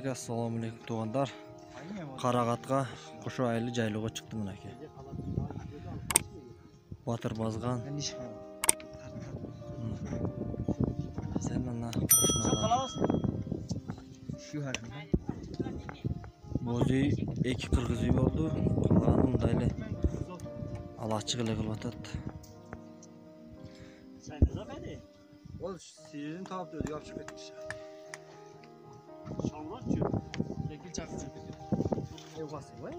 Мінеке, ассаламалейкум туғандар. Қарағатқа құшу айлы жайлығы шықты мінеке. Батыр базған. Sen ана құшына. Бози 2 қырғыз үй болды. Қалғаны мұндайлы алачығылы қылып атады. Ол сирен тауып дөді, yapışıp etmiş. Şamlar çıkıyor. Tekil çakı çıkıyor. Evgası, vay.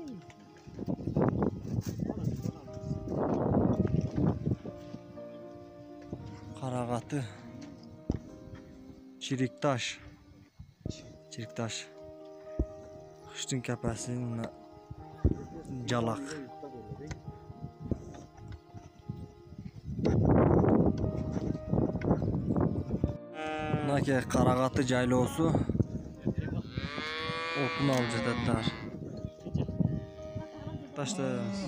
Қарағаты. Çiriktaş. Kıştın kəpəsinin calaq. Nake Қарағаты жайлоосу. Okunu alып жататтар. Таштайбыз.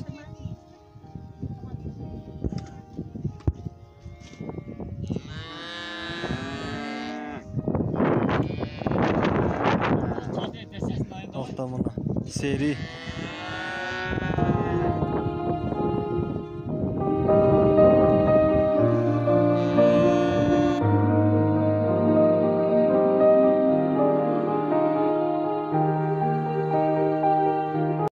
Тоқтамына. Seri.